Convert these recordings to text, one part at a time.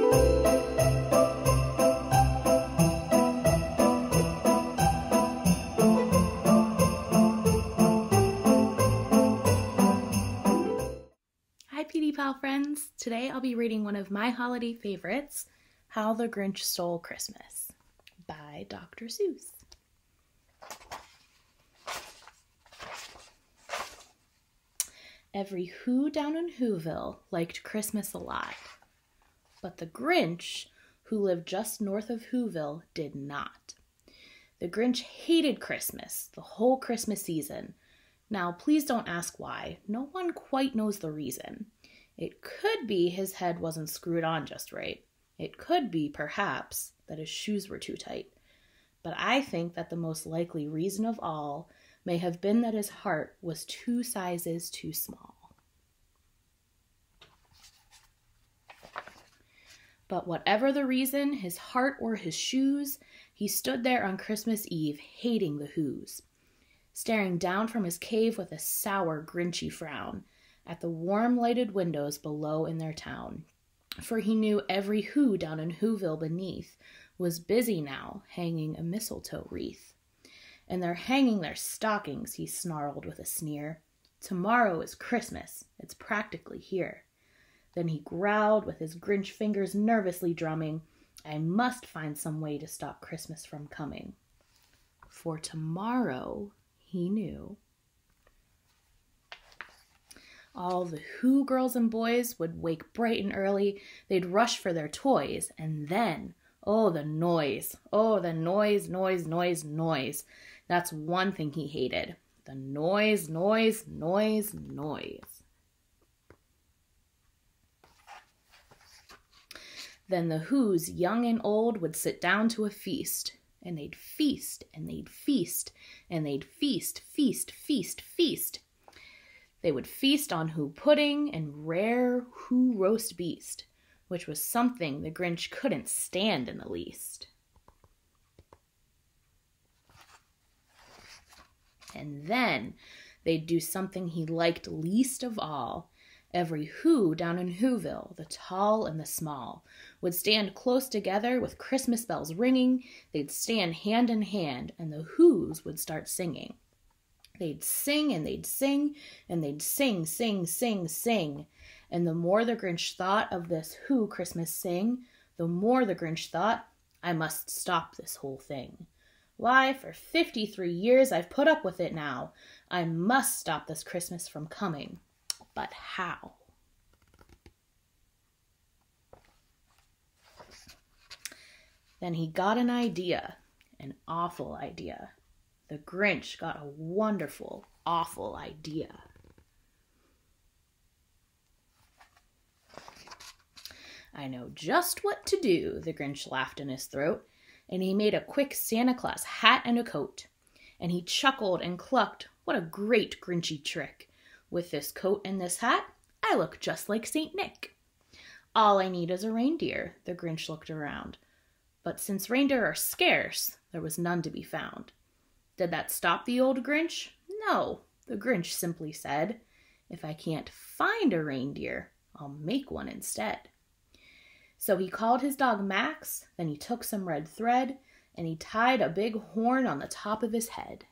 Hi Pedi Pal friends! Today I'll be reading one of my holiday favorites, How the Grinch Stole Christmas by Dr. Seuss. Every Who down in Whoville liked Christmas a lot, but the Grinch, who lived just north of Whoville, did not. The Grinch hated Christmas, the whole Christmas season. Now, please don't ask why. No one quite knows the reason. It could be his head wasn't screwed on just right. It could be, perhaps, that his shoes were too tight. But I think that the most likely reason of all may have been that his heart was 2 sizes too small. But whatever the reason, his heart or his shoes, he stood there on Christmas Eve hating the Whos, staring down from his cave with a sour, grinchy frown at the warm lighted windows below in their town. For he knew every Who down in Whoville beneath was busy now hanging a mistletoe wreath. And they're hanging their stockings, he snarled with a sneer. Tomorrow is Christmas, it's practically here. Then he growled with his Grinch fingers nervously drumming, I must find some way to stop Christmas from coming. For tomorrow, he knew, all the Who girls and boys would wake bright and early. They'd rush for their toys, and then, oh, the noise. Oh, the noise, noise, noise, noise. That's one thing he hated. The noise, noise, noise, noise. Then the Whos, young and old, would sit down to a feast. And they'd feast, and they'd feast, and they'd feast, feast, feast, feast. They would feast on Who pudding and rare Who roast beast, which was something the Grinch couldn't stand in the least. And then they'd do something he liked least of all. Every Who down in Whoville, the tall and the small, would stand close together with Christmas bells ringing. They'd stand hand in hand, and the Whos would start singing. They'd sing and they'd sing, and they'd sing, sing, sing, sing. And the more the Grinch thought of this Who Christmas sing, the more the Grinch thought, I must stop this whole thing. Why, for 53 years I've put up with it now. I must stop this Christmas from coming. But how? Then he got an idea, an awful idea. The Grinch got a wonderful, awful idea. I know just what to do, the Grinch laughed in his throat, and he made a quick Santa Claus hat and a coat. And he chuckled and clucked, what a great Grinchy trick. With this coat and this hat, I look just like Saint Nick. All I need is a reindeer, the Grinch looked around. But since reindeer are scarce, there was none to be found. Did that stop the old Grinch? No, the Grinch simply said, if I can't find a reindeer, I'll make one instead. So he called his dog Max, then he took some red thread, and he tied a big horn on the top of his head.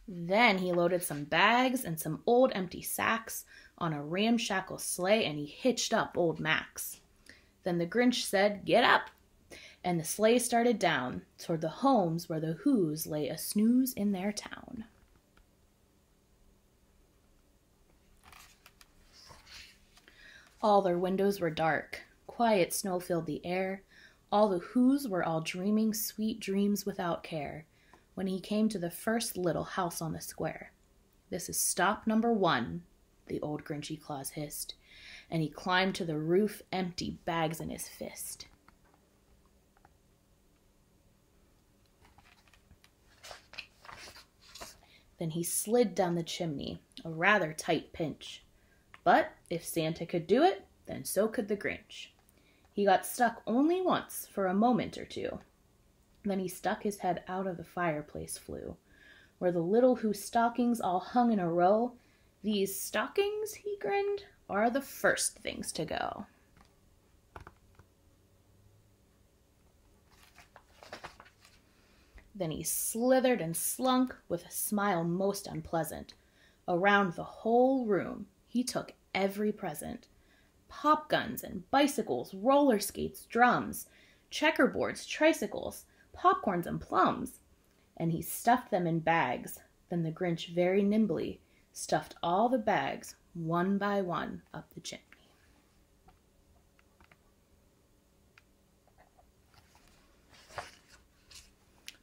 Then he loaded some bags and some old empty sacks on a ramshackle sleigh, and he hitched up old Max. Then the Grinch said, get up, and the sleigh started down toward the homes where the Whos lay a snooze in their town. All their windows were dark. Quiet snow filled the air. All the Whos were all dreaming sweet dreams without care. When he came to the first little house on the square. This is stop number 1, the old Grinchy Claus hissed, and he climbed to the roof, empty bags in his fist. Then he slid down the chimney, a rather tight pinch. But if Santa could do it, then so could the Grinch. He got stuck only once for a moment or two. Then he stuck his head out of the fireplace flue, where the little Who stockings all hung in a row, These stockings, he grinned, are the first things to go. Then he slithered and slunk with a smile most unpleasant. Around the whole room he took every present. Pop guns and bicycles, roller skates, drums, checkerboards, tricycles, popcorns and plums. And he stuffed them in bags. Then the Grinch very nimbly stuffed all the bags, one by one, up the chimney.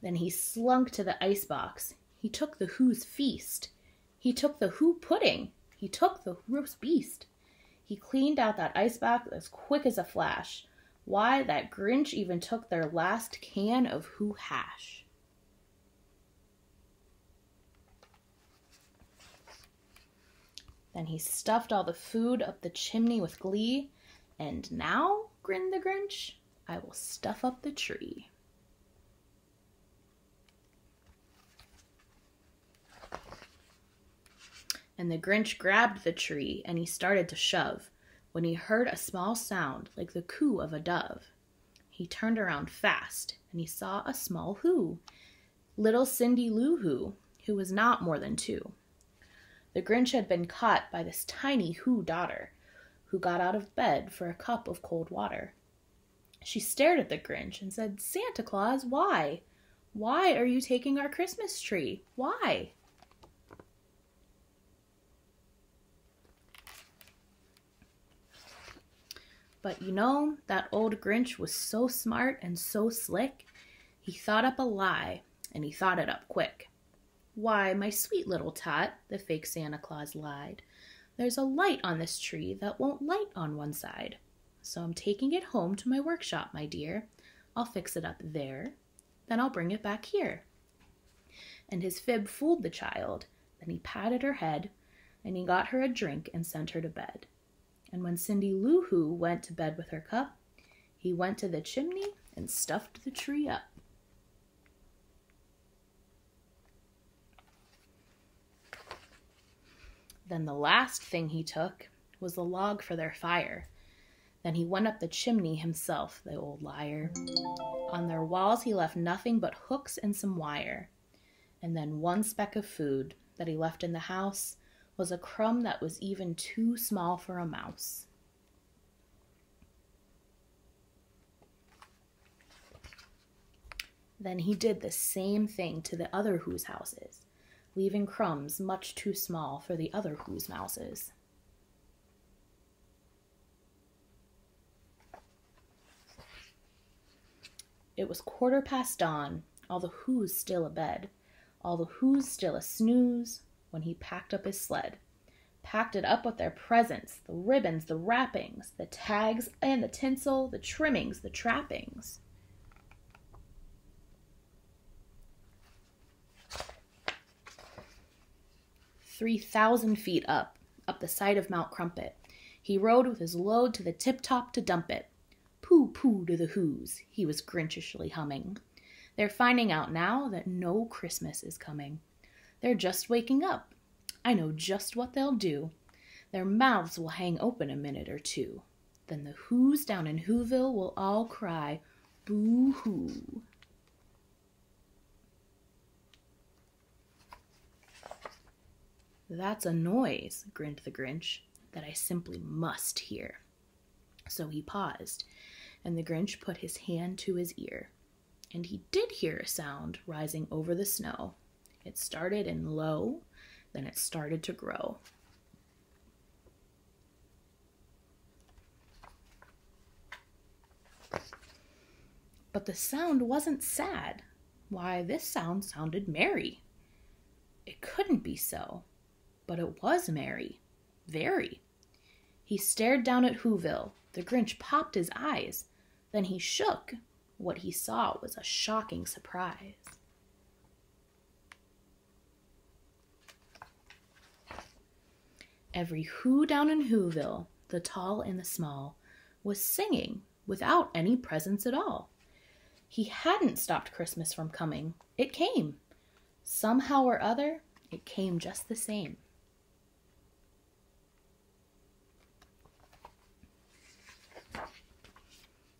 Then he slunk to the icebox. He took the Who's feast. He took the Who pudding. He took the roast beast. He cleaned out that icebox as quick as a flash. Why, that Grinch even took their last can of Who hash. Then he stuffed all the food up the chimney with glee. And now, grinned the Grinch, I will stuff up the tree. And the Grinch grabbed the tree and he started to shove when he heard a small sound like the coo of a dove. He turned around fast and he saw a small Who, little Cindy Lou who was not more than 2. The Grinch had been caught by this tiny Who daughter, who got out of bed for a cup of cold water. She stared at the Grinch and said, "Santa Claus, why? Why are you taking our Christmas tree? Why?" But you know, that old Grinch was so smart and so slick, he thought up a lie, and he thought it up quick. "Why, my sweet little tot," the fake Santa Claus lied, "there's a light on this tree that won't light on one side. So I'm taking it home to my workshop, my dear. I'll fix it up there, then I'll bring it back here." And his fib fooled the child. Then he patted her head, and he got her a drink and sent her to bed. And when Cindy Lou Who went to bed with her cup, he went to the chimney and stuffed the tree up. Then the last thing he took was the log for their fire. Then he went up the chimney himself, the old liar. On their walls he left nothing but hooks and some wire. And then one speck of food that he left in the house was a crumb that was even too small for a mouse. Then he did the same thing to the other Who's houses, leaving crumbs much too small for the other Who's mouses. It was 1/4 dawn, all the Who's still abed, all the Who's still a snooze, when he packed up his sled. Packed it up with their presents, the ribbons, the wrappings, the tags and the tinsel, the trimmings, the trappings. "3,000 feet up the side of Mount Crumpet, he rode with his load to the tip-top to dump it. Pooh, pooh to the Who's, he was Grinchishly humming. They're finding out now that no Christmas is coming. They're just waking up. I know just what they'll do. Their mouths will hang open a minute or two. Then the Who's down in Whoville will all cry, boo-hoo." "That's a noise," grinned the Grinch, "that I simply must hear." So he paused, and the Grinch put his hand to his ear. And he did hear a sound rising over the snow. It started in low, then it started to grow. But the sound wasn't sad. Why, this sound sounded merry. It couldn't be so, but it was merry, very. He stared down at Whoville. The Grinch popped his eyes. Then he shook. What he saw was a shocking surprise. Every Who down in Whoville, the tall and the small, was singing without any presents at all. He hadn't stopped Christmas from coming. It came. Somehow or other, it came just the same.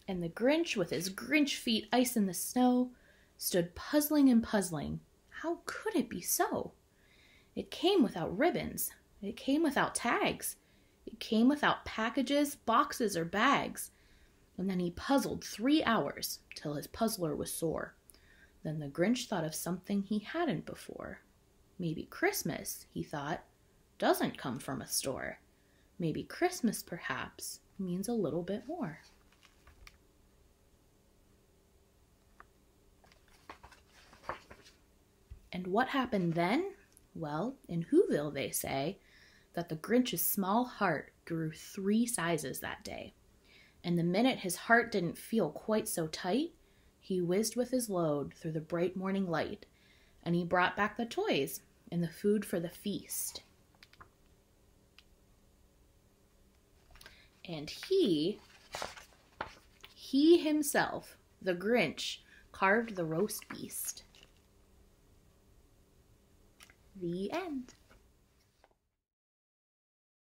And the Grinch, with his Grinch feet ice in the snow, stood puzzling and puzzling. How could it be so? It came without ribbons. It came without tags. It came without packages, boxes, or bags. And then he puzzled 3 hours till his puzzler was sore. Then the Grinch thought of something he hadn't before. Maybe Christmas, he thought, doesn't come from a store. Maybe Christmas, perhaps, means a little bit more. And what happened then? Well, in Whoville they say that the Grinch's small heart grew 3 sizes that day. And the minute his heart didn't feel quite so tight, he whizzed with his load through the bright morning light, and he brought back the toys and the food for the feast. And he himself, the Grinch, carved the roast beast. The end.